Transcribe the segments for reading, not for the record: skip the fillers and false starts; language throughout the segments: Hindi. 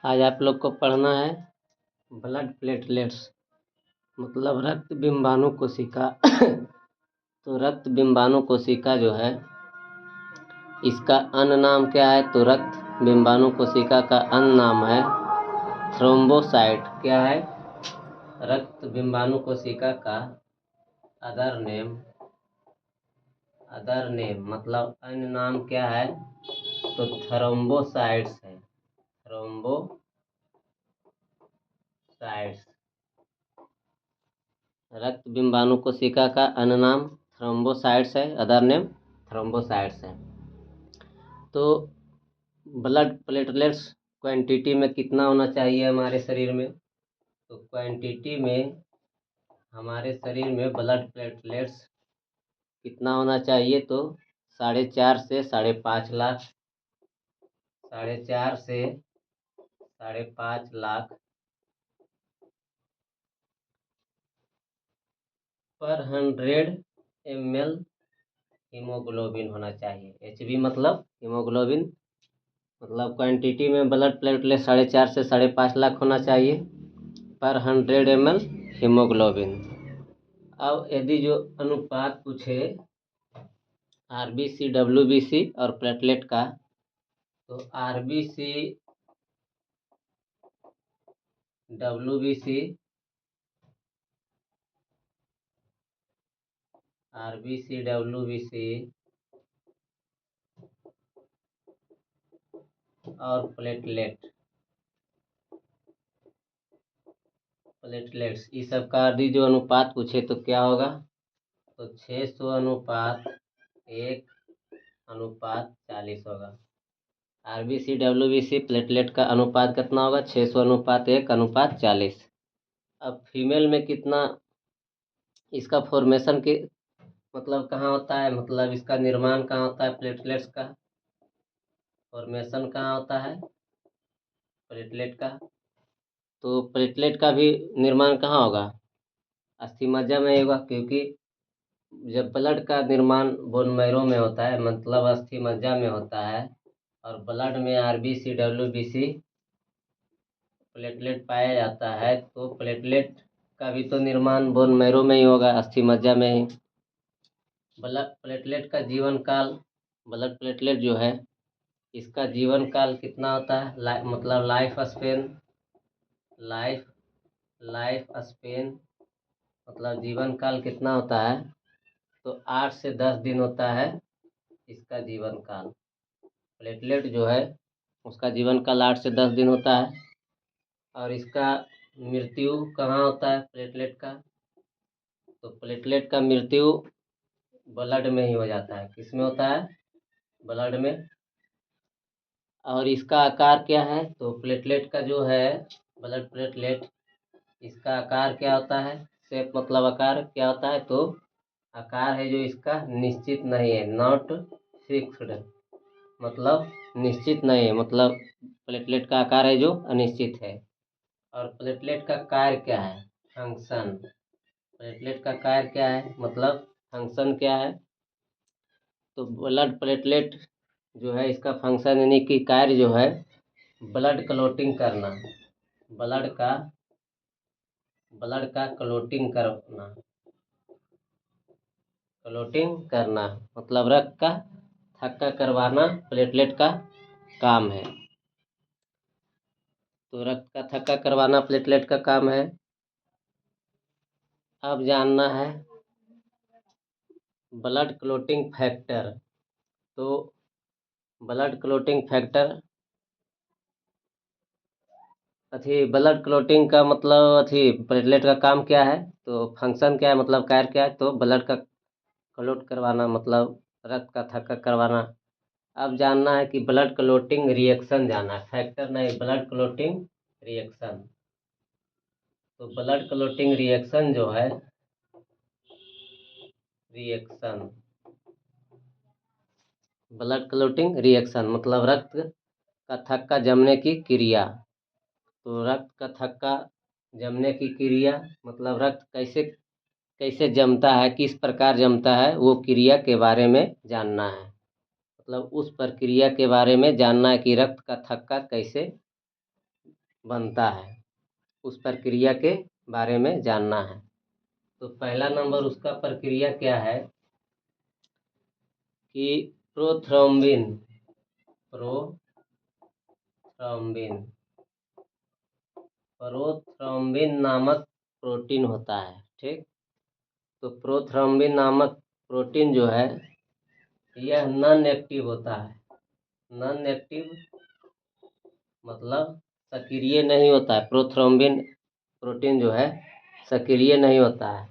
आज आप लोग को पढ़ना है ब्लड प्लेटलेट्स मतलब रक्त बिंबाणु कोशिका। तो रक्त बिंबाणु कोशिका जो है इसका अन्य नाम क्या है? तो रक्त बिंबाणु कोशिका का अन्य नाम है थ्रोम्बोसाइट। क्या है? रक्त बिंबाणु कोशिका का अदर नेम मतलब अन्य नाम क्या है? तो थ्रोम्बोसाइट्स है। थ्रोम्बोसाइट्स रक्त बिंबाणु कोशिका का अन्य नाम थ्रोम्बोसाइट्स है, अदर नेम थ्रोम्बोसाइट्स है। तो ब्लड प्लेटलेट्स क्वांटिटी में कितना होना चाहिए हमारे शरीर में? तो क्वांटिटी में हमारे शरीर में ब्लड प्लेटलेट्स कितना होना चाहिए? तो 4.5 से 5.5 लाख, 4.5 से 5.5 लाख पर 100 ml हीमोग्लोबिन होना चाहिए। HB मतलब हीमोग्लोबिन, मतलब क्वांटिटी में ब्लड प्लेटलेट 4.5 से 5.5 लाख होना चाहिए पर 100 ml हीमोग्लोबिन। अब यदि जो अनुपात पूछे RBC WBC और प्लेटलेट का, तो RBC WBC और प्लेटलेट्स इस सब का यदि जो अनुपात पूछे तो क्या होगा? तो 600:1:40 होगा। RBC WBC प्लेटलेट का अनुपात कितना होगा? 600:1:40। अब फीमेल में कितना इसका फॉर्मेशन के मतलब कहाँ होता है, मतलब इसका निर्माण कहाँ होता है? प्लेटलेट्स का फॉर्मेशन कहाँ होता है प्लेटलेट का? तो प्लेटलेट का भी निर्माण कहाँ होगा? अस्थिमज्जा में होगा, क्योंकि जब ब्लड का निर्माण बोन मैरो में होता है मतलब अस्थिमज्जा में होता है, और ब्लड में RBC WBC प्लेटलेट पाया जाता है, तो प्लेटलेट का भी तो निर्माण बोन मैरो में ही होगा, अस्थिमज्जा में ही। प्लेटलेट का जीवन काल, ब्लड प्लेटलेट जो है इसका जीवन काल कितना होता है? मतलब लाइफ स्पेन मतलब जीवन काल कितना होता है? तो 8 से 10 दिन होता है इसका जीवन काल। प्लेटलेट जो है उसका जीवन काल 8 से 10 दिन होता है। और इसका मृत्यु कहाँ होता है प्लेटलेट का? तो प्लेटलेट का मृत्यु ब्लड में ही हो जाता है। किस में होता है? ब्लड में। और इसका आकार क्या है? तो प्लेटलेट का जो है ब्लड प्लेटलेट, इसका आकार क्या होता है? शेप मतलब आकार क्या होता है? तो आकार है जो इसका निश्चित नहीं है, नॉट फिक्स्ड, मतलब निश्चित नहीं है, मतलब प्लेटलेट का आकार है जो अनिश्चित है। और प्लेटलेट का कार्य क्या है? फंक्शन। प्लेटलेट का कार्य क्या है मतलब फंक्शन क्या है? तो ब्लड प्लेटलेट जो है इसका फंक्शन यानी कि कार्य जो है ब्लड क्लॉटिंग करना, ब्लड का क्लॉटिंग करना मतलब रक्त का थक्का करवाना प्लेटलेट का काम है। तो रक्त का थक्का करवाना प्लेटलेट का काम है। अब जानना है ब्लड क्लॉटिंग फैक्टर। तो blood clotting factor blood clotting का मतलब प्लेटलेट का काम क्या है? तो फंक्शन क्या है मतलब कार्य क्या है? तो ब्लड का क्लॉट करवाना मतलब रक्त का थक्का करवाना। अब जानना है कि ब्लड क्लॉटिंग रिएक्शन जानना है, फैक्टर नहीं, ब्लड क्लॉटिंग रिएक्शन। तो ब्लड क्लॉटिंग रिएक्शन जो है ब्लड क्लॉटिंग रिएक्शन मतलब रक्त का थक्का जमने की क्रिया। तो रक्त का थक्का जमने की क्रिया मतलब रक्त कैसे जमता है, किस प्रकार जमता है, वो क्रिया के बारे में जानना है। मतलब उस प्रक्रिया के बारे में जानना है कि रक्त का थक्का कैसे बनता है, उस प्रक्रिया के बारे में जानना है। तो पहला नंबर उसका प्रक्रिया क्या है कि प्रोथ्रोम्बिन प्रोथ्रोम्बिन नामक प्रोटीन होता है। ठीक, तो प्रोथ्रोम्बिन नामक प्रोटीन जो है यह नॉन एक्टिव होता है। नॉन एक्टिव मतलब सक्रिय नहीं होता है। प्रोथ्रोम्बिन प्रोटीन जो है सक्रिय नहीं होता है,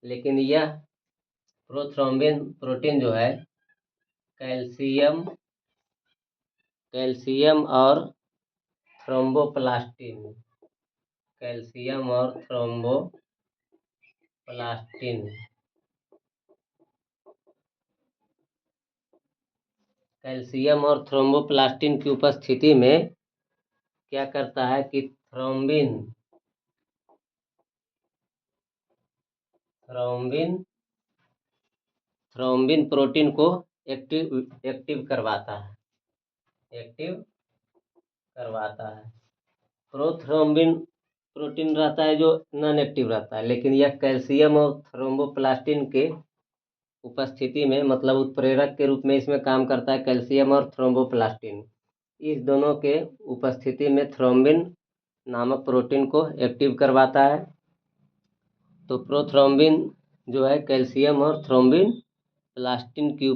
लेकिन यह प्रोथ्रोम्बिन प्रोटीन जो है कैल्शियम और थ्रोम्बोप्लास्टिन की उपस्थिति में क्या करता है कि थ्रोम्बिन प्रोटीन को एक्टिव करवाता है। प्रोथ्रोम्बिन प्रोटीन रहता है जो नॉन एक्टिव रहता है, लेकिन यह कैल्शियम और थ्रोम्बोप्लास्टिन के उपस्थिति में मतलब उत्प्रेरक के रूप में इसमें काम करता है। कैल्शियम और थ्रोम्बोप्लास्टिन इस दोनों के उपस्थिति में थ्रोम्बिन नामक प्रोटीन को एक्टिव करवाता है। तो प्रोथ्रोम्बिन जो है कैल्शियम और थ्रोम्बोप्लास्टिन की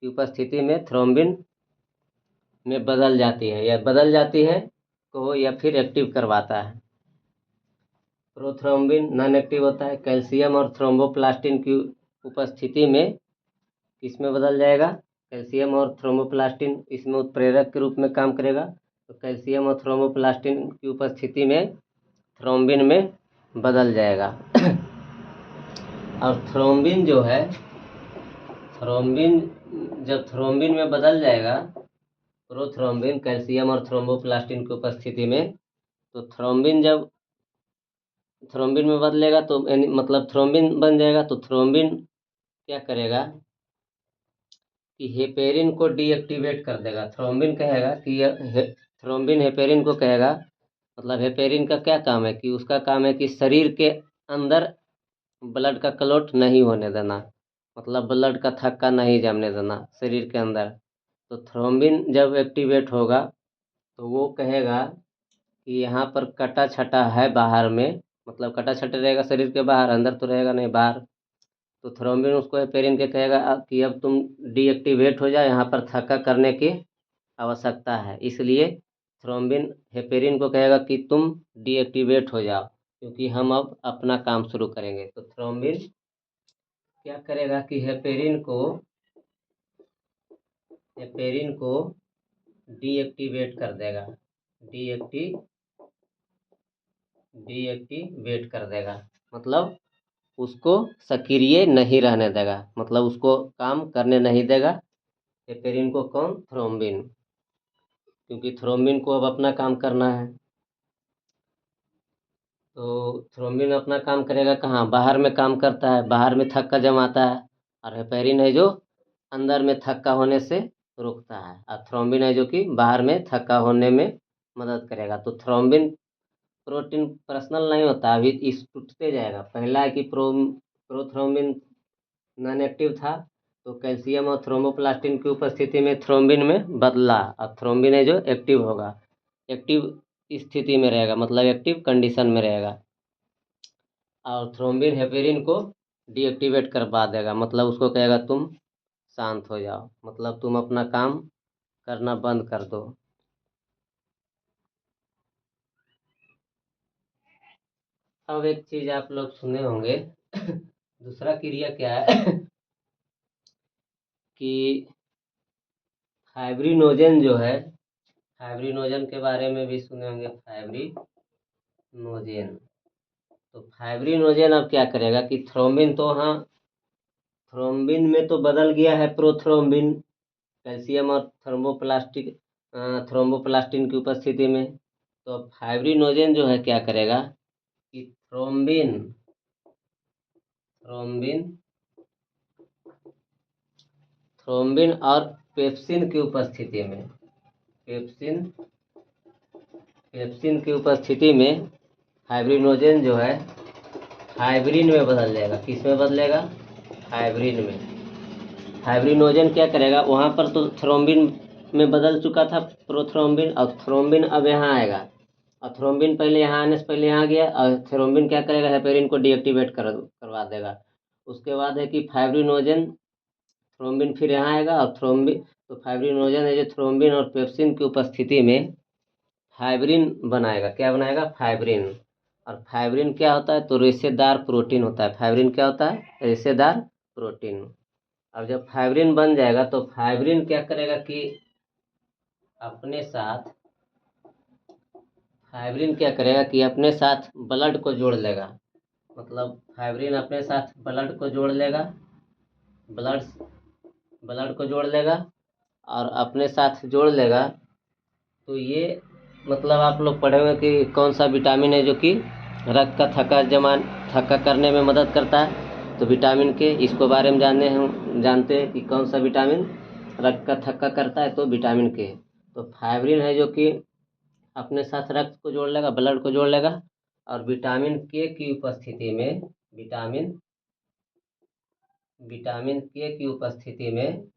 उपस्थिति में थ्रोम्बिन में बदल जाती है तो या फिर एक्टिव करवाता है। प्रोथ्रोम्बिन नॉन एक्टिव होता है। कैल्शियम और थ्रोम्बोप्लास्टिन की उपस्थिति में किसमें बदल जाएगा? कैल्शियम और थ्रोम्बोप्लास्टिन इसमें उत्प्रेरक के रूप में काम करेगा। तो कैल्शियम और थ्रोम्बोप्लास्टिन की उपस्थिति में थ्रोम्बिन में बदल जाएगा। और थ्रोम्बिन जो है जब थ्रोम्बिन में बदल जाएगा, प्रोथ्रोम्बिन कैल्शियम और थ्रोम्बोप्लास्टिन की उपस्थिति में, तो थ्रोम्बिन जब थ्रोम्बिन में बदलेगा तो मतलब थ्रोम्बिन बन जाएगा। तो थ्रोम्बिन क्या करेगा कि हेपेरिन को डीएक्टिवेट कर देगा। थ्रोम्बिन कहेगा कि थ्रोम्बिन हेपेरिन को कहेगा, मतलब हेपेरिन का क्या काम है कि उसका काम है कि शरीर के अंदर ब्लड का क्लॉट नहीं होने देना, मतलब ब्लड का थक्का नहीं जमने देना शरीर के अंदर। तो थ्रोम्बिन जब एक्टिवेट होगा तो वो कहेगा कि यहाँ पर कटा छटा है बाहर में, मतलब कटा छटा रहेगा शरीर के बाहर, अंदर तो रहेगा नहीं, बाहर। तो थ्रोम्बिन उसको हेपेरिन के कहेगा कि अब तुम डीएक्टिवेट हो जाए, यहाँ पर थक्का करने की आवश्यकता है। इसलिए थ्रोम्बिन हेपेरिन को कहेगा कि तुम डीएक्टिवेट हो जाओ, क्योंकि हम अब अपना काम शुरू करेंगे। तो थ्रोम्बिन क्या करेगा कि हेपेरिन को डीएक्टिवेट कर देगा, डीएक्टिवेट कर देगा, मतलब उसको सक्रिय नहीं रहने देगा, मतलब उसको काम करने नहीं देगा। हेपेरिन को कौन? थ्रोम्बिन, क्योंकि थ्रोम्बिन को अब अपना काम करना है। तो थ्रोम्बिन अपना काम करेगा कहाँ? बाहर में काम करता है, बाहर में थक्का जमाता है। और हेपेरिन है जो अंदर में थक्का होने से रोकता है, और थ्रोम्बिन है जो कि बाहर में थक्का होने में मदद करेगा। तो थ्रोम्बिन प्रोटीन पर्सनल नहीं होता, अभी इस टूटते जाएगा। पहला है कि प्रोथ्रोम्बिन नॉन एक्टिव था, तो कैल्शियम और थ्रोम्बोप्लास्टिन की उपस्थिति में थ्रोम्बिन में बदला, और थ्रोम्बिन है जो एक्टिव होगा, एक्टिव स्थिति में रहेगा, मतलब एक्टिव कंडीशन में रहेगा। और थ्रोम्बिन हेपेरिन को डीएक्टिवेट करवा देगा, मतलब उसको कहेगा तुम शांत हो जाओ, मतलब तुम अपना काम करना बंद कर दो। अब एक चीज आप लोग सुने होंगे दूसरा क्रिया क्या है कि फाइब्रिनोजेन जो है, फाइब्रिनोजेन के बारे में भी सुने होंगे। फाइब्रिनोजेन, तो फाइब्रिनोजेन अब क्या करेगा कि थ्रोम्बिन तो हाँ, थ्रोम्बिन में तो बदल गया है प्रोथ्रोम्बिन कैल्शियम और थ्रोम्बोप्लास्टिन की उपस्थिति में। तो फाइब्रिनोजेन जो है क्या करेगा कि थ्रोम्बिन और पेप्सिन की उपस्थिति में, पेप्सिन की उपस्थिति में फाइब्रिनोजेन जो है फाइब्रिन में बदल जाएगा। किस में बदलेगा? फाइब्रिन में। फाइब्रिनोजेन क्या करेगा? वहाँ पर तो थ्रोम्बिन में बदल चुका था प्रोथ्रोम्बिन, और थ्रोम्बिन अब यहाँ आएगा, और थ्रोम्बिन पहले यहाँ आने से पहले यहाँ गया, और थ्रोम्बिन क्या करेगा? हेपेरिन को डीएक्टिवेट करवा देगा। उसके बाद है कि फाइब्रिनोजेन, थ्रोम्बिन फिर यहाँ आएगा, और थ्रोम्बिन, तो फाइब्रिनोजेन है जो थ्रोम्बिन और पेप्सिन की उपस्थिति में फाइब्रिन बनाएगा। क्या बनाएगा? फाइब्रिन। और फाइब्रिन क्या होता है? तो रेशेदार प्रोटीन होता है। फाइब्रिन क्या होता है? रेशेदार प्रोटीन। अब जब फाइब्रिन बन जाएगा तो फाइब्रिन क्या करेगा कि अपने साथ, फाइब्रिन क्या करेगा कि अपने साथ ब्लड को जोड़ लेगा। मतलब फाइब्रिन अपने साथ ब्लड को जोड़ लेगा, ब्लड को जोड़ लेगा, और अपने साथ जोड़ लेगा। तो ये मतलब आप लोग पढ़े हुए कि कौन सा विटामिन है जो कि रक्त का थक्का करने में मदद करता है। तो विटामिन के, इसको बारे में जानते हैं कि कौन सा विटामिन रक्त का थक्का करता है। तो विटामिन के। तो फाइब्रिन है जो कि अपने साथ रक्त को जोड़ लेगा, ब्लड को जोड़ लेगा, और विटामिन के की उपस्थिति में, विटामिन के की उपस्थिति में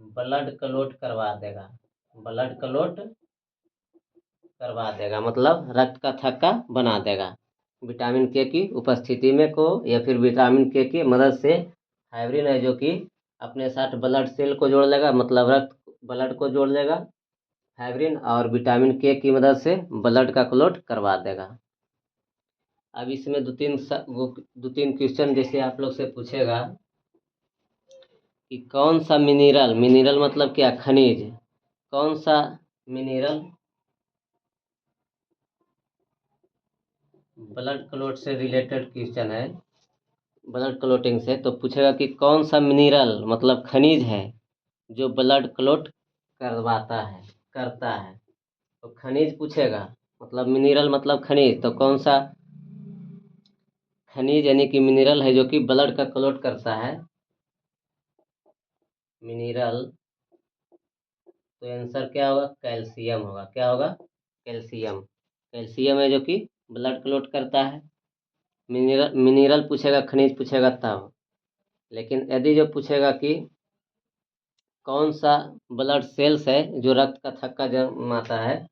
ब्लड क्लॉट करवा देगा। मतलब रक्त का थक्का बना देगा। विटामिन के की उपस्थिति में को, या फिर विटामिन के की मदद से फाइब्रिन है जो कि अपने साथ ब्लड सेल को जोड़ लेगा, मतलब ब्लड को जोड़ लेगा फाइब्रिन, और विटामिन के की मदद से ब्लड का क्लॉट करवा देगा। अब इसमें दो तीन क्वेश्चन जैसे आप लोग से पूछेगा कि कौन सा मिनरल मतलब क्या? खनिज। कौन सा मिनरल ब्लड क्लॉट से रिलेटेड क्वेश्चन है, ब्लड क्लॉटिंग से। तो पूछेगा कि कौन सा मिनरल मतलब खनिज है जो ब्लड क्लॉट करता है। तो खनिज पूछेगा, मतलब मिनरल मतलब खनिज, तो कौन सा खनिज यानी कि मिनरल है जो कि ब्लड का क्लॉट करता है। मिनरल, तो आंसर क्या होगा? कैल्शियम होगा। क्या होगा? कैल्शियम। कैल्शियम है जो कि ब्लड क्लॉट करता है। मिनरल पूछेगा, खनिज पूछेगा तब। लेकिन यदि जो पूछेगा कि कौन सा ब्लड सेल्स है जो रक्त का थक्का जमाता है,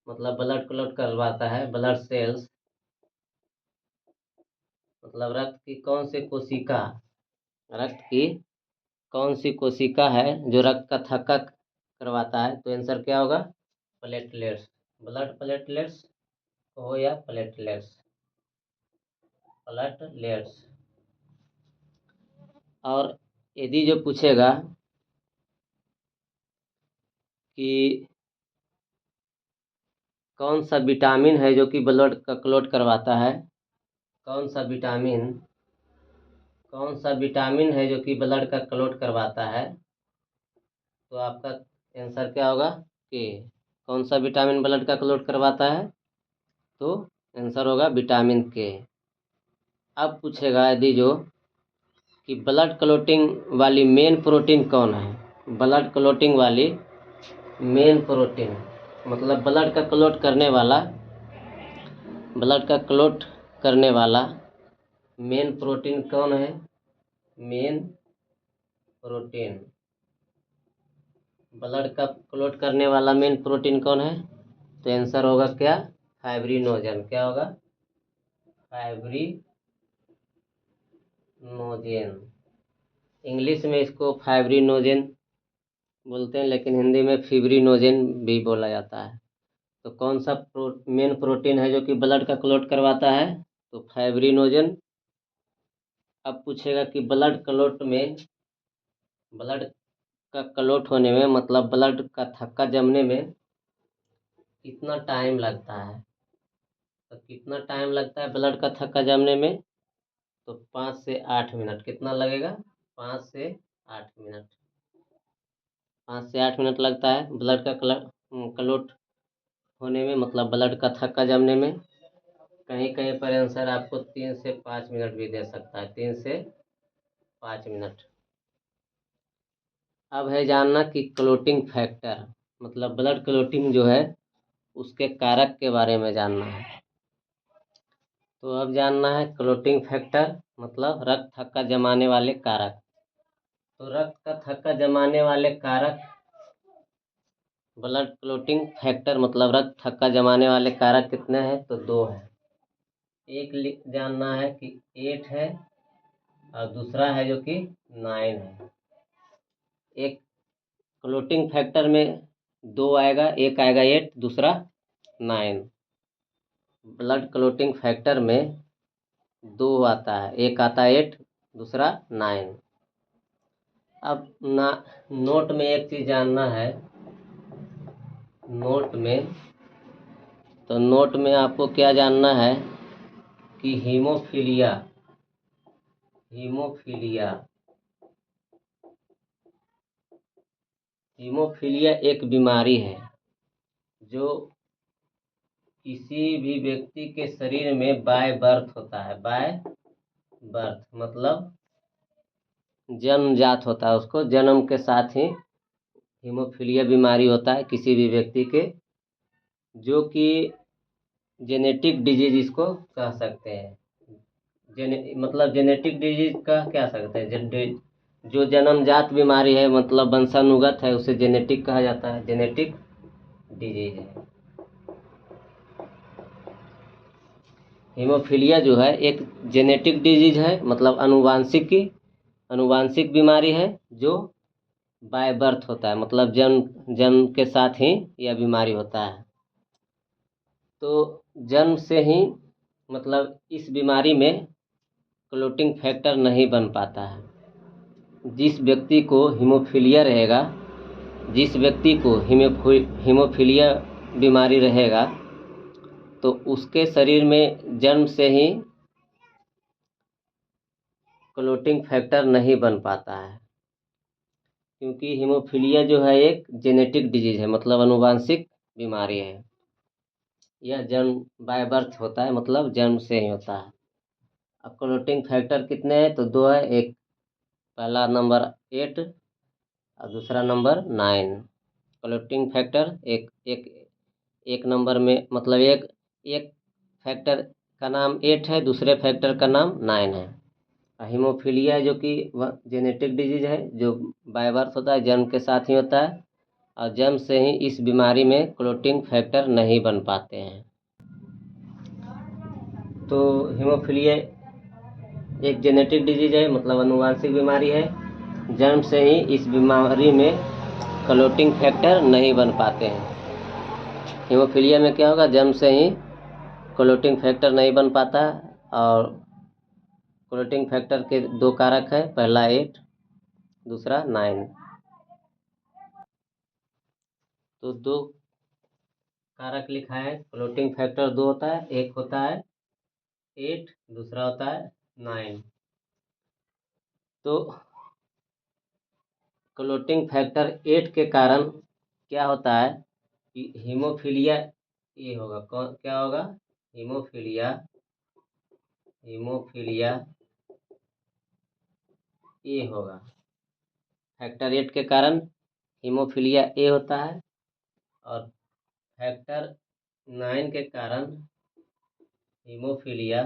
मतलब ब्लड क्लॉट करवाता है, ब्लड सेल्स मतलब रक्त की कौन सी कोशिका है जो रक्त का थक्का करवाता है। तो आंसर क्या होगा? प्लेटलेट्स। ब्लड प्लेटलेट्स हो या प्लेटलेट्स। और यदि जो पूछेगा कि कौन सा विटामिन है जो कि ब्लड का क्लॉट करवाता है, कौन सा विटामिन है जो कि ब्लड का क्लॉट करवाता है, तो आपका आंसर क्या होगा? कि कौन सा विटामिन ब्लड का क्लॉट करवाता है? तो आंसर होगा विटामिन के। अब पूछेगा यदि जो कि ब्लड क्लॉटिंग वाली मेन प्रोटीन कौन है। ब्लड क्लॉटिंग वाली मेन प्रोटीन मतलब ब्लड का क्लॉट करने वाला मेन प्रोटीन कौन है? मेन प्रोटीन, ब्लड का क्लॉट करने वाला मेन प्रोटीन कौन है? तो आंसर होगा क्या? फाइब्रिनोजन। क्या होगा? फाइब्रिनोजेन। इंग्लिश में इसको फाइब्रिनोजेन बोलते हैं, लेकिन हिंदी में फिब्रिनोजेन भी बोला जाता है। तो कौन सा मेन प्रोटीन है जो कि ब्लड का क्लॉट करवाता है? तो फाइब्रिनोजन। अब पूछेगा कि ब्लड का क्लॉट होने में, मतलब ब्लड का थक्का जमने में कितना टाइम लगता है। तो कितना टाइम लगता है ब्लड का थक्का जमने में? तो 5 से 8 मिनट। कितना लगेगा? 5 से 8 मिनट। 5 से 8 मिनट लगता है ब्लड का क्लॉट होने में, मतलब ब्लड का थक्का जमने में। कहीं कहीं पर आंसर आपको 3 से 5 मिनट भी दे सकता है। 3 से 5 मिनट। अब है जानना कि क्लोटिंग फैक्टर मतलब ब्लड क्लोटिंग जो है उसके कारक के बारे में जानना है। तो अब जानना है क्लोटिंग फैक्टर मतलब रक्त थक्का जमाने वाले कारक। तो रक्त का थक्का जमाने वाले कारक ब्लड क्लोटिंग फैक्टर मतलब रक्त थक्का जमाने वाले कारक कितने हैं? तो 2 हैं। एक जानना है कि 8 है और दूसरा है जो कि 9 है। एक क्लोटिंग फैक्टर में 2 आएगा, एक आएगा 8, दूसरा 9। ब्लड क्लोटिंग फैक्टर में 2 आता है, एक आता है 8, दूसरा 9। अब नोट में एक चीज़ जानना है। नोट में आपको क्या जानना है कि हीमोफीलिया एक बीमारी है जो किसी भी व्यक्ति के शरीर में बाय बर्थ होता है। बाय बर्थ मतलब जन्मजात होता है, उसको जन्म के साथ ही हीमोफीलिया बीमारी होता है किसी भी व्यक्ति के, जो कि जेनेटिक डिजीज इसको कह सकते हैं। मतलब जेनेटिक डिजीज का क्या सकते हैं, जो जन्मजात बीमारी है मतलब वंशानुगत है उसे जेनेटिक कहा जाता है, जेनेटिक डिजीज है। हीमोफीलिया जो है एक जेनेटिक डिजीज है मतलब अनुवांशिक बीमारी है जो बाय बर्थ होता है मतलब जन्म के साथ ही यह बीमारी होता है। तो जन्म से ही मतलब इस बीमारी में क्लोटिंग फैक्टर नहीं बन पाता है। जिस व्यक्ति को हीमोफीलिया रहेगा, जिस व्यक्ति को हीमोफीलिया बीमारी रहेगा तो उसके शरीर में जन्म से ही क्लोटिंग फैक्टर नहीं बन पाता है, क्योंकि हीमोफीलिया जो है एक जेनेटिक डिजीज है मतलब अनुवांशिक बीमारी है। यह जन्म बाय बर्थ होता है मतलब जन्म से ही होता है। अब क्लोटिंग फैक्टर कितने हैं? तो 2 है, एक पहला नंबर 8 और दूसरा नंबर 9। क्लोटिंग फैक्टर एक नंबर में मतलब एक फैक्टर का नाम 8 है, दूसरे फैक्टर का नाम 9 है। हीमोफीलिया जो कि वह जेनेटिक डिजीज है जो बाय बर्थ होता है, जन्म के साथ ही होता है और जन्म से ही इस बीमारी में क्लोटिंग फैक्टर नहीं बन पाते हैं। तो हीमोफीलिया एक जेनेटिक डिजीज है मतलब अनुवांशिक बीमारी है, जन्म से ही इस बीमारी में क्लोटिंग फैक्टर नहीं बन पाते हैं। हीमोफीलिया में क्या होगा, जन्म से ही क्लोटिंग फैक्टर नहीं बन पाता और क्लोटिंग फैक्टर के 2 कारक है, पहला 8 दूसरा 9। तो 2 कारक लिखा है, क्लोटिंग फैक्टर 2 होता है, एक होता है 8 दूसरा होता है 9। तो क्लोटिंग फैक्टर 8 के कारण क्या होता है कि हीमोफीलिया ए होगा। क्या होगा? हीमोफीलिया ए होगा। फैक्टर 8 के कारण हीमोफीलिया ए होता है और फैक्टर 9 के कारण हीमोफीलिया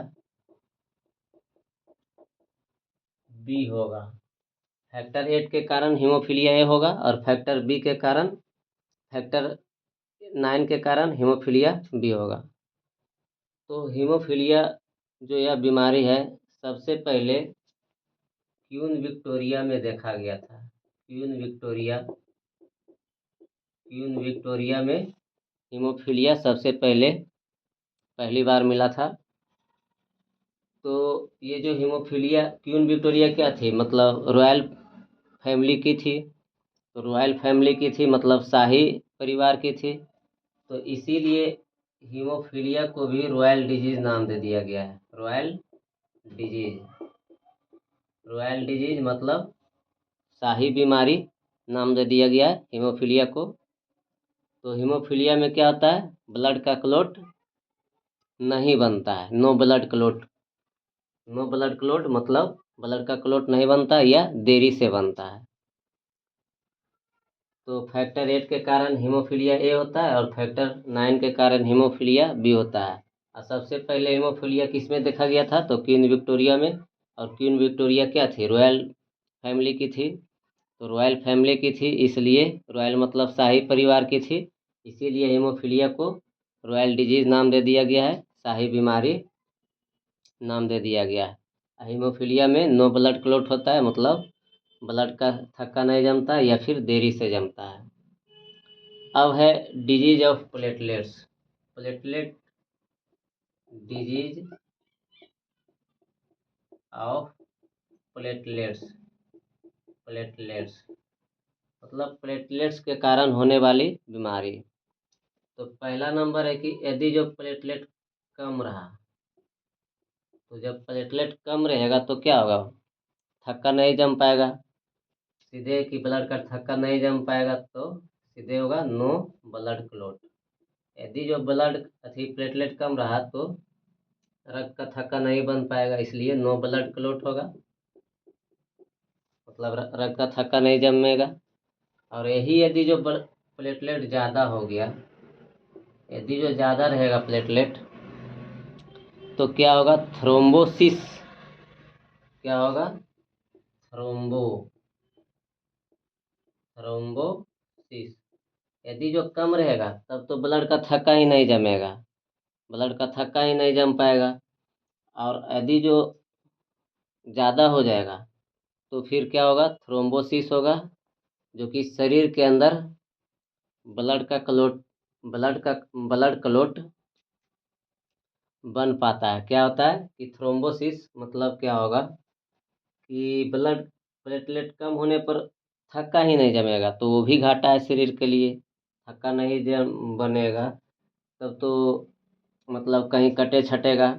बी होगा। फैक्टर 8 के कारण हीमोफीलिया ए होगा और फैक्टर 9 के कारण हीमोफीलिया बी होगा। तो हीमोफीलिया जो यह बीमारी है सबसे पहले क्वीन विक्टोरिया में देखा गया था। क्वीन विक्टोरिया में हीमोफीलिया सबसे पहली बार मिला था। तो ये जो हीमोफीलिया क्वीन विक्टोरिया क्या थी, मतलब रॉयल फैमिली की थी। तो रॉयल फैमिली की थी मतलब शाही परिवार की थी, तो इसीलिए हीमोफीलिया को भी रॉयल डिजीज नाम दे दिया गया है। रॉयल डिजीज मतलब शाही बीमारी नाम दे दिया गया है हीमोफीलिया को। तो हीमोफीलिया में क्या होता है, ब्लड का क्लॉट नहीं बनता है, नो ब्लड क्लॉट मतलब ब्लड का क्लॉट नहीं बनता या देरी से बनता है। तो फैक्टर 8 के कारण हीमोफीलिया ए होता है और फैक्टर 9 के कारण हीमोफीलिया बी होता है। और सबसे पहले हीमोफीलिया किस में देखा गया था? तो क्वीन विक्टोरिया में। और क्वीन विक्टोरिया क्या थी? रॉयल फैमिली की थी। तो रॉयल फैमिली की थी, इसलिए रॉयल मतलब शाही परिवार की थी, इसीलिए हीमोफीलिया को रॉयल डिजीज नाम दे दिया गया है, शाही बीमारी नाम दे दिया गया है। हीमोफीलिया में नो ब्लड क्लॉट होता है, मतलब ब्लड का थक्का नहीं जमता या फिर देरी से जमता है। अब है disease of platelets. Platelet disease of platelets. Platelets मतलब प्लेटलेट्स के कारण होने वाली बीमारी। तो पहला नंबर है कि यदि जो प्लेटलेट कम रहा, तो जब प्लेटलेट कम रहेगा तो क्या होगा? थक्का नहीं जम पाएगा, सीधे कि ब्लड का थक्का नहीं जम पाएगा, तो सीधे होगा नो ब्लड क्लॉट। यदि जो ब्लड अथी प्लेटलेट कम रहा तो रक्त का थक्का नहीं बन पाएगा, इसलिए नो ब्लड क्लॉट होगा, मतलब रक्त का थक्का नहीं जमेगा। और यही यदि जो प्लेटलेट ज़्यादा हो गया, यदि जो ज़्यादा रहेगा प्लेटलेट, तो क्या होगा? थ्रोम्बोसिस। क्या होगा? थ्रोम्बोसिस। यदि जो कम रहेगा तब तो ब्लड का थक्का ही नहीं जमेगा, ब्लड का थक्का ही नहीं जम पाएगा। और यदि जो ज़्यादा हो जाएगा तो फिर क्या होगा? थ्रोम्बोसिस होगा, जो कि शरीर के अंदर ब्लड का क्लोट ब्लड क्लोट बन पाता है। क्या होता है कि थ्रोम्बोसिस मतलब क्या होगा कि ब्लड प्लेटलेट कम होने पर थक्का ही नहीं जमेगा, तो वो भी घाटा है शरीर के लिए। थक्का नहीं जम बनेगा तब तो मतलब कहीं कटे छटेगा।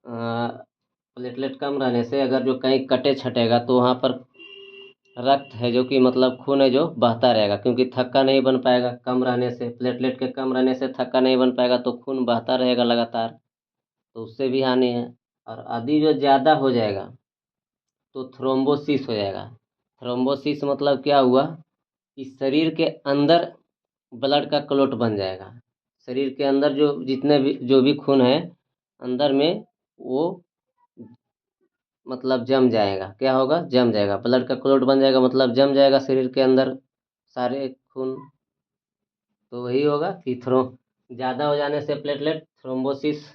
प्लेटलेट कम रहने से अगर जो कहीं कटे छटेगा तो वहाँ पर रक्त है जो कि मतलब खून है जो बहता रहेगा, क्योंकि थक्का नहीं बन पाएगा कम रहने से, प्लेटलेट के कम रहने से थक्का नहीं बन पाएगा तो खून बहता रहेगा लगातार, तो उससे भी हानि है। और यदि जो ज़्यादा हो जाएगा तो थ्रोम्बोसिस हो जाएगा। थ्रोम्बोसिस मतलब क्या हुआ कि शरीर के अंदर ब्लड का क्लॉट बन जाएगा। शरीर के अंदर जितने भी जो भी खून है अंदर में, वो मतलब जम जाएगा। क्या होगा? जम जाएगा, ब्लड का क्लॉट बन जाएगा, मतलब जम जाएगा शरीर के अंदर सारे खून। तो वही होगा कि ज़्यादा हो जाने से प्लेटलेट थ्रोम्बोसिस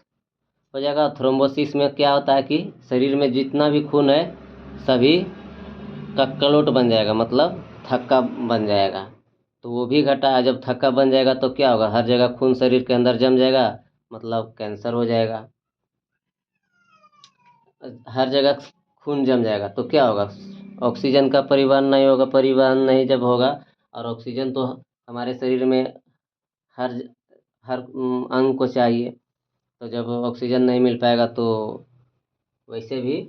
हो जाएगा। थ्रोम्बोसिस में क्या होता है कि शरीर में जितना भी खून है सभी का क्लॉट बन जाएगा, मतलब थक्का बन जाएगा। तो वो भी घटा है। जब थक्का बन जाएगा तो क्या होगा? हर जगह खून शरीर के अंदर जम जाएगा, मतलब कैंसर हो जाएगा। हर जगह खून जम जाएगा तो क्या होगा? ऑक्सीजन का परिवहन नहीं होगा, परिवहन नहीं जब होगा, और ऑक्सीजन तो हमारे शरीर में हर हर अंग को चाहिए, तो जब ऑक्सीजन नहीं मिल पाएगा तो वैसे भी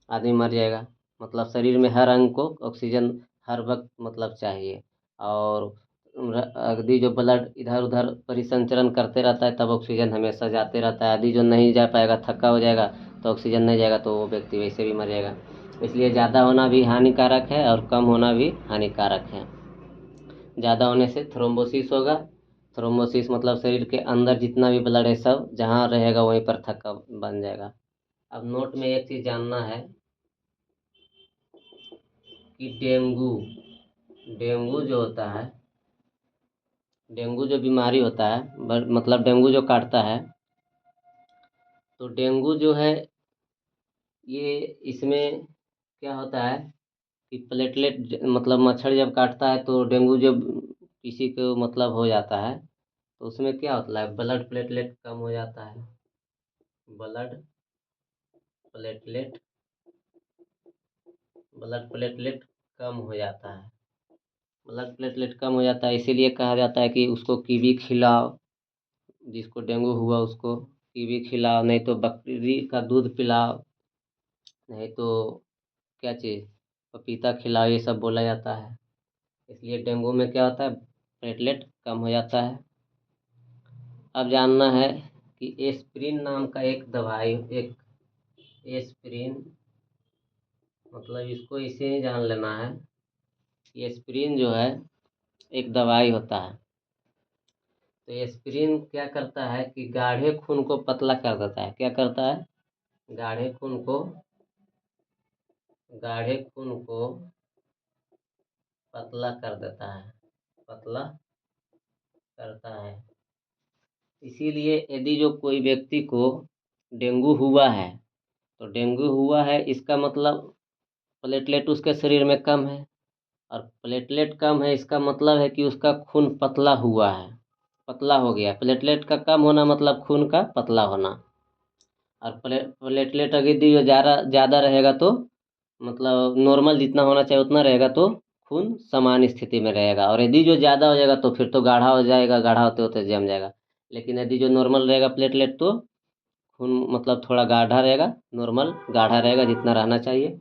आदमी मर जाएगा। मतलब शरीर में हर अंग को ऑक्सीजन हर वक्त मतलब चाहिए। और यदि जो ब्लड इधर उधर परिसंचरण करते रहता है तब ऑक्सीजन हमेशा जाते रहता है। यदि जो नहीं जा पाएगा, थक्का हो जाएगा, तो ऑक्सीजन नहीं जाएगा तो वो व्यक्ति वैसे भी मर जाएगा। इसलिए ज़्यादा होना भी हानिकारक है और कम होना भी हानिकारक है। ज़्यादा होने से थ्रोम्बोसिस होगा। थ्रोम्बोसिस मतलब शरीर के अंदर जितना भी ब्लड है सब जहाँ रहेगा वहीं पर थक्का बन जाएगा। अब नोट में एक चीज़ जानना है कि डेंगू डेंगू जो होता है, डेंगू जो बीमारी होता है, मतलब डेंगू जो काटता है, तो डेंगू जो है ये इसमें क्या होता है कि प्लेटलेट मतलब मच्छर जब काटता है तो डेंगू जब किसी को मतलब हो जाता है तो उसमें क्या होता है? ब्लड प्लेटलेट कम हो जाता है। ब्लड प्लेटलेट ब्लड प्लेटलेट कम हो जाता है। ब्लड प्लेटलेट कम हो जाता है, इसीलिए कहा जाता है कि उसको कीवी खिलाओ। जिसको डेंगू हुआ उसको कीवी खिलाओ, नहीं तो बकरी का दूध पिलाओ, नहीं तो क्या चीज़ पपीता खिलाओ, ये सब बोला जाता है। इसलिए डेंगू में क्या होता है? प्लेटलेट कम हो जाता है। अब जानना है कि एस्पिरिन नाम का एक दवाई, एक एस्पिरिन मतलब इसको इसे ही जान लेना है एस्पिरिन जो है एक दवाई होता है। तो एस्पिरिन क्या करता है कि गाढ़े खून को पतला कर देता है। क्या करता है? गाढ़े खून को पतला कर देता है, पतला करता है। इसीलिए यदि जो कोई व्यक्ति को डेंगू हुआ है, तो डेंगू हुआ है इसका मतलब प्लेटलेट उसके शरीर में कम है, और प्लेटलेट कम है इसका मतलब है कि उसका खून पतला हुआ है, पतला हो गया। प्लेटलेट का कम होना मतलब खून का पतला होना। और प्लेटलेट अगर यदि जो ज़्यादा रहेगा तो मतलब नॉर्मल जितना होना चाहिए उतना रहेगा तो खून समान स्थिति में रहेगा। और यदि जो ज़्यादा हो जाएगा तो फिर तो गाढ़ा हो जाएगा, गाढ़ा होते होते जम जाएगा। लेकिन यदि जो नॉर्मल रहेगा प्लेटलेट तो खून मतलब थोड़ा गाढ़ा रहेगा, नॉर्मल गाढ़ा रहेगा जितना रहना चाहिए।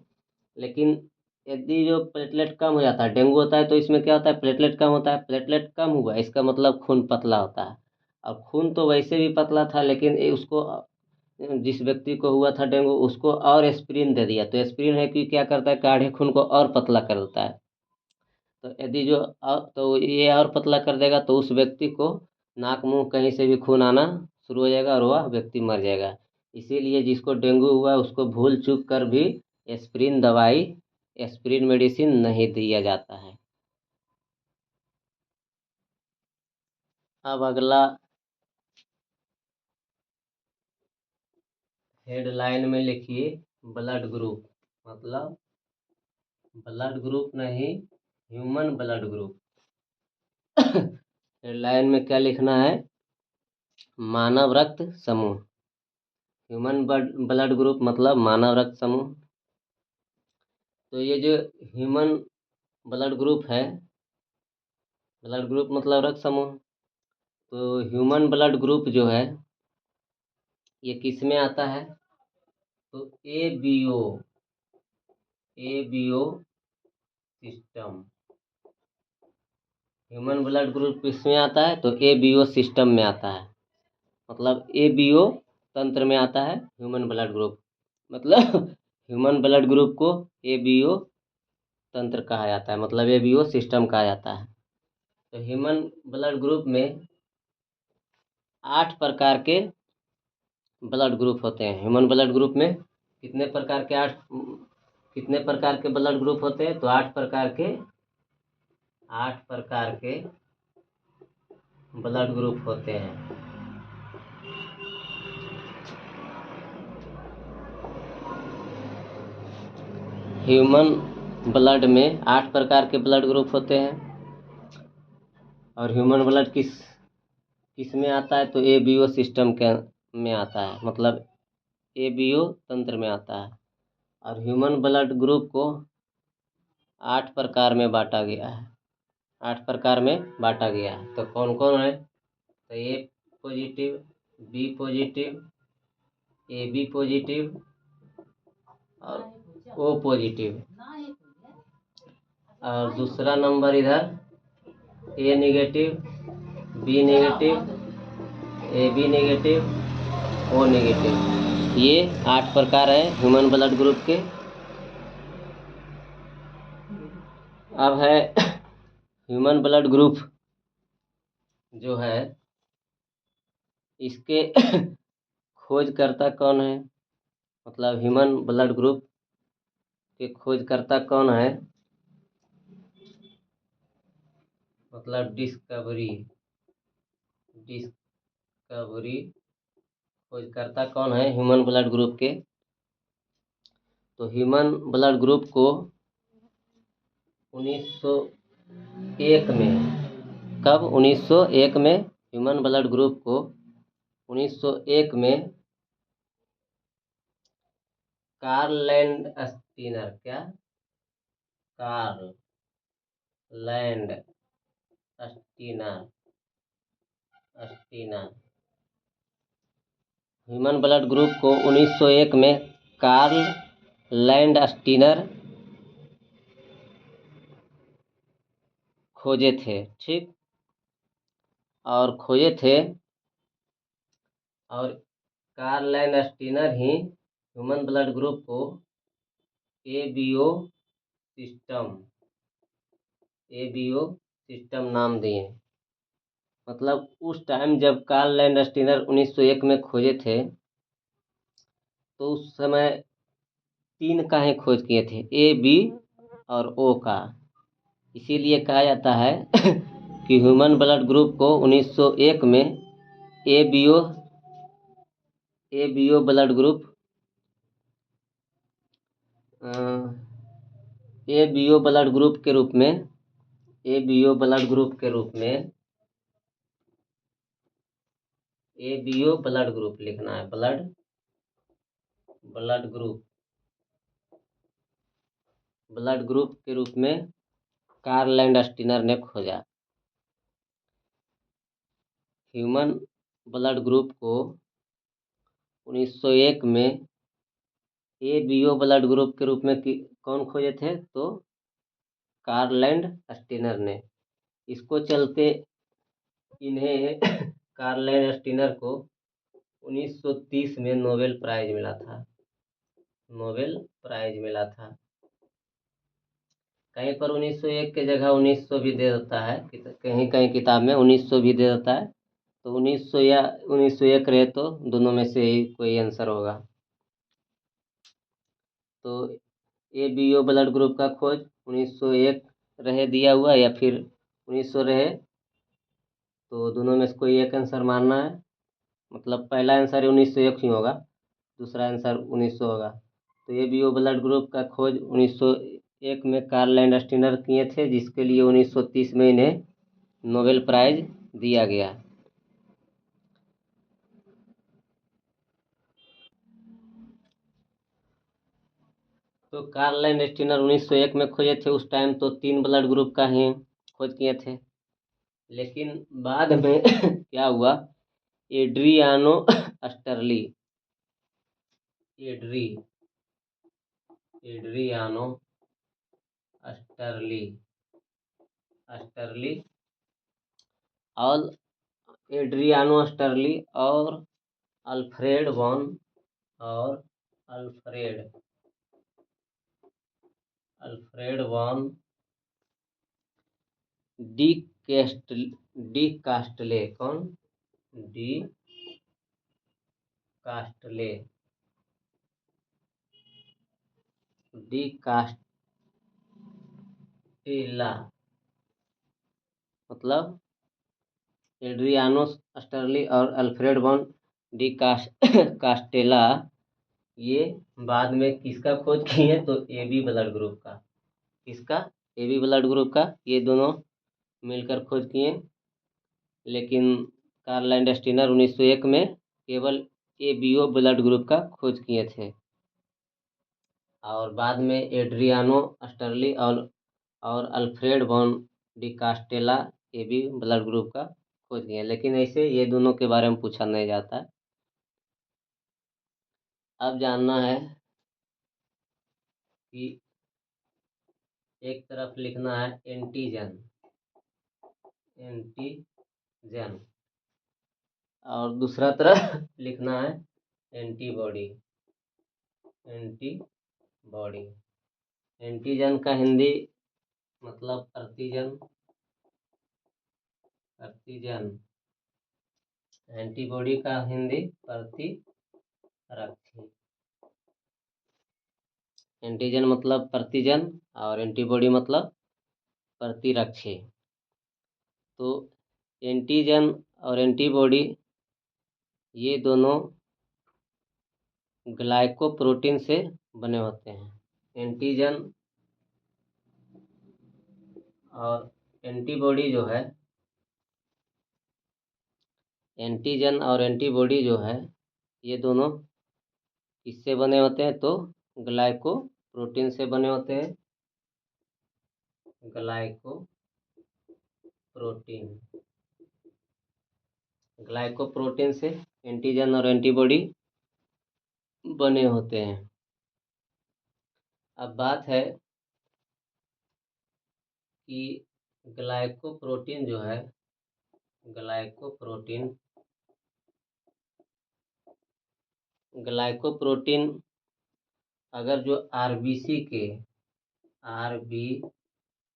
लेकिन यदि जो प्लेटलेट कम हो जाता है, डेंगू होता है तो इसमें क्या होता है, प्लेटलेट कम होता है। प्लेटलेट कम हुआ इसका मतलब खून पतला होता है। और खून तो वैसे भी पतला था, लेकिन उसको जिस व्यक्ति को हुआ था डेंगू उसको और एस्पिरिन दे दिया। तो एस्पिरिन है कि क्या करता है, गाढ़े खून को और पतला कर देता है। तो यदि जो तो ये और पतला कर देगा तो उस व्यक्ति को नाक मुंह कहीं से भी खून आना शुरू हो जाएगा और वह व्यक्ति मर जाएगा। इसीलिए जिसको डेंगू हुआ है उसको भूल चूक कर भी एस्पिरिन दवाई, एस्पिरिन मेडिसिन नहीं दिया जाता है। अब अगला हेडलाइन में लिखिए ब्लड ग्रुप, मतलब ब्लड ग्रुप नहीं, ह्यूमन ब्लड ग्रुप। हेडलाइन में क्या लिखना है? मानव रक्त समूह। ह्यूमन ब्लड ग्रुप मतलब मानव रक्त समूह। तो ये जो ह्यूमन ब्लड ग्रुप है, ब्लड ग्रुप मतलब रक्त समूह। तो ह्यूमन ब्लड ग्रुप जो है ये किस में आता है? तो A B O system. Human blood group किस में आता है? तो ए बी ओ सिस्टम में आता है, मतलब ए बी ओ तंत्र में आता है ह्यूमन ब्लड ग्रुप। मतलब ह्यूमन ब्लड ग्रुप को ए बी ओ तंत्र कहा जाता है, मतलब ए बी ओ सिस्टम कहा जाता है। तो ह्यूमन ब्लड ग्रुप में 8 प्रकार के ब्लड ग्रुप होते हैं। ह्यूमन ब्लड ग्रुप में कितने प्रकार के ब्लड ग्रुप होते हैं? तो 8 प्रकार के ब्लड ग्रुप होते हैं। ह्यूमन ब्लड में 8 प्रकार के ब्लड ग्रुप होते हैं। और ह्यूमन ब्लड किस में आता है? तो ए बी ओ सिस्टम के में आता है, मतलब ए बी ओ तंत्र में आता है। और ह्यूमन ब्लड ग्रुप को 8 प्रकार में बांटा गया है, 8 प्रकार में बांटा गया है। तो कौन कौन है? तो A positive, B positive, A B positive और ओ पॉजिटिव। और दूसरा नंबर इधर A negative, B negative, A B negative, O negative. ये 8 प्रकार है ह्यूमन ब्लड ग्रुप के। अब है ह्यूमन ब्लड ग्रुप जो है इसके खोजकर्ता कौन है? मतलब ह्यूमन ब्लड ग्रुप के खोजकर्ता कौन है? मतलब डिस्कवरी खोजकर्ता कौन है ह्यूमन ब्लड ग्रुप के? तो ह्यूमन ब्लड ग्रुप को 1901 में, कब? 1901 में ह्यूमन ब्लड ग्रुप को 1901 में कार्ल लैंड स्टीनर, क्या? Karl Landsteiner Steiner human blood group को 1901 में कार्ल लैंड स्टीनर खोजे थे, ठीक। और खोजे थे, और कार्ल लैंड स्टीनर ही ह्यूमन ब्लड ग्रुप को A B O system ABO system नाम दिए। मतलब उस टाइम जब कार्ल लैंडस्टीनर 1901 में खोजे थे, तो उस समय 3 का ही खोज किए थे, ए बी और ओ का। इसीलिए कहा जाता है कि ह्यूमन ब्लड ग्रुप को 1901 में ABO ABO blood group ABO blood group के रूप में एबीओ ब्लड ग्रुप के रूप में एबीओ ब्लड ग्रुप लिखना है, ब्लड ग्रुप के रूप में कार्ल लैंडस्टीनर ने खोजा। ह्यूमन ब्लड ग्रुप को 1901 में एबीओ ब्लड ग्रुप के रूप में कौन खोजे थे? तो कार्ल लैंडस्टीनर ने। इसको चलते इन्हें कार्ल लैंडस्टीनर को 1930 में नोबेल प्राइज मिला था। कहीं पर 1901 के जगह 1900 भी दे देता है, कहीं कहीं किताब में 1900 भी दे देता है। तो 1900 या 1901 रहे तो दोनों में से ही कोई आंसर होगा। तो एबीओ ब्लड ग्रुप का खोज 1901 रहे दिया हुआ, या फिर 1900 रहे, तो दोनों में से कोई एक आंसर मानना है। मतलब पहला आंसर 1901 ही होगा, दूसरा आंसर 1900 होगा। तो एबीओ ब्लड ग्रुप का खोज 1901 में कार्ल लैंडस्टीनर किए थे, जिसके लिए 1930 में इन्हें नोबेल प्राइज दिया गया। तो कार्ल लैंडस्टीनर 1901 में खोजे थे। उस टाइम तो 3 ब्लड ग्रुप का ही खोज किए थे, लेकिन बाद में क्या हुआ, एड्रियानो अस्टरली एड्रियानो अस्टरली अस्टरली और एड्रियानो अस्टरली और अल्फ्रेड वॉन और अल्फ्रेड वॉन डी कास्टले। कौन? De Castello de Castello. मतलब एड्रियानो अस्टरली और अल्फ्रेड वॉन डी कास्टेला, ये बाद में किसका खोज किए? तो एबी ब्लड ग्रुप का। किसका? एबी ब्लड ग्रुप का। ये दोनों मिलकर खोज किए, लेकिन कार्ल लैंडस्टीनर 1901 में केवल एबीओ ब्लड ग्रुप का खोज किए थे, और बाद में एड्रियानो अस्टरली और Alfred von de Castello AB blood group का खोज किए। लेकिन ऐसे ये दोनों के बारे में पूछा नहीं जाता है। अब जानना है कि एक तरफ लिखना है एंटीजन और दूसरा तरफ लिखना है एंटीबॉडी। एंटीजन का हिंदी मतलब प्रतिजन। एंटीबॉडी का हिंदी प्रतिरक्षी। एंटीजन मतलब प्रतिजन और एंटीबॉडी मतलब प्रतिरक्षी। तो एंटीजन और एंटीबॉडी ये दोनों ग्लाइकोप्रोटीन से बने होते हैं। एंटीजन और एंटीबॉडी जो है ये दोनों किससे बने होते हैं? तो ग्लाइकोप्रोटीन से बने होते हैं। ग्लाइकोप्रोटीन से एंटीजन और एंटीबॉडी बने होते हैं। अब बात है कि ग्लाइकोप्रोटीन जो है, ग्लाइकोप्रोटीन अगर जो आरबीसी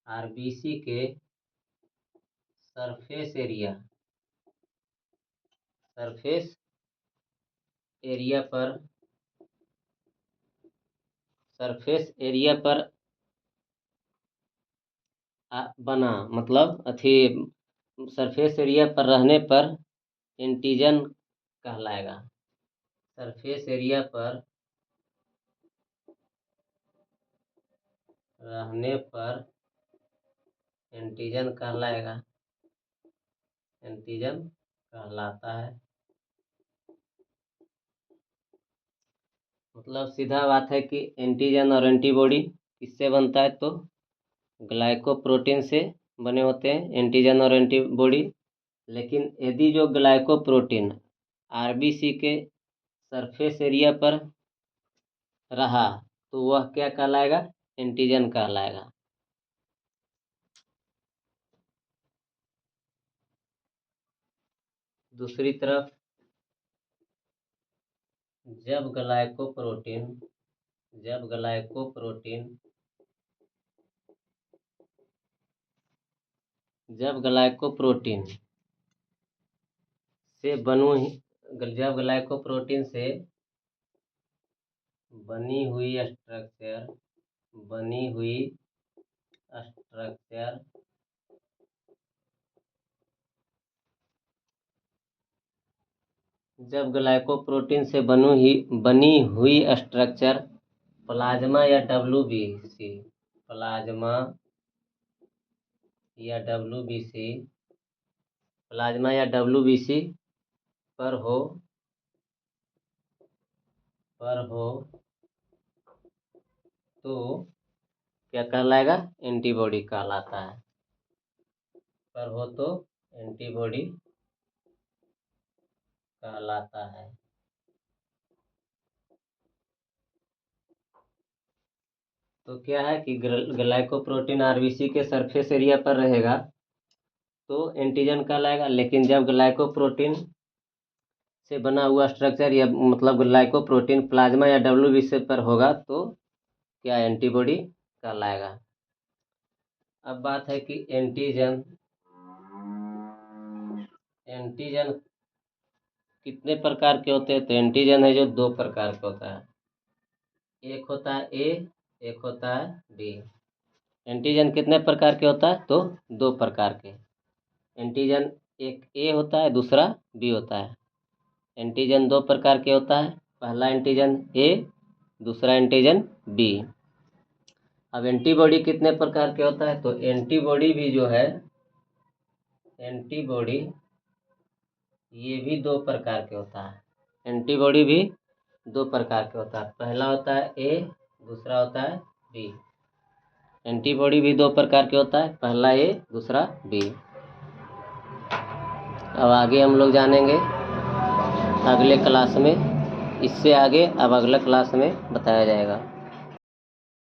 आरबीसी के सरफेस एरिया पर बना, मतलब अथी सरफेस एरिया पर रहने पर एंटीजन कहलाएगा। सरफेस एरिया पर रहने पर एंटीजन कहलाएगा, एंटीजन कहलाता है। मतलब सीधा बात है कि एंटीजन और एंटीबॉडी किससे बनता है, तो ग्लाइकोप्रोटीन से बने होते हैं एंटीजन और एंटीबॉडी। लेकिन यदि जो ग्लाइकोप्रोटीन आरबीसी के सरफेस एरिया पर रहा तो वह क्या कहलाएगा, एंटीजन कहलाएगा। दूसरी तरफ जब ग्लाइकोप्रोटीन से बनी हुई स्ट्रक्चर जब ग्लाइकोप्रोटीन से बनी हुई स्ट्रक्चर प्लाज्मा या डब्ल्यूबीसी पर हो तो क्या कहलाएगा, एंटीबॉडी कहलाता है। पर हो तो एंटीबॉडी कहलाता है। तो क्या है कि ग्लाइकोप्रोटीन आरबीसी के सरफेस एरिया पर रहेगा तो एंटीजन कहलाएगा, लेकिन जब ग्लाइकोप्रोटीन से बना हुआ स्ट्रक्चर या मतलब ग्लाइकोप्रोटीन प्लाज्मा या डब्ल्यूबीसी पर होगा तो क्या, एंटीबॉडी कहलाएगा। अब बात है कि एंटीजन कितने प्रकार के होते हैं, तो एंटीजन है जो 2 प्रकार का होता है। एक होता है ए, एक होता है बी। एंटीजन कितने प्रकार के होता है, तो 2 प्रकार के। एंटीजन एक ए होता है, दूसरा बी होता है। एंटीजन 2 प्रकार के होता है, पहला एंटीजन ए, दूसरा एंटीजन बी। अब एंटीबॉडी कितने प्रकार के होता है, तो एंटीबॉडी भी जो है, एंटीबॉडी ये भी 2 प्रकार के होता है। एंटीबॉडी भी 2 प्रकार के होता है, पहला होता है ए, दूसरा होता है बी। एंटीबॉडी भी 2 प्रकार के होता है, पहला ए, दूसरा बी। अब आगे हम लोग जानेंगे अगले क्लास में, इससे आगे अब अगला क्लास में बताया जाएगा।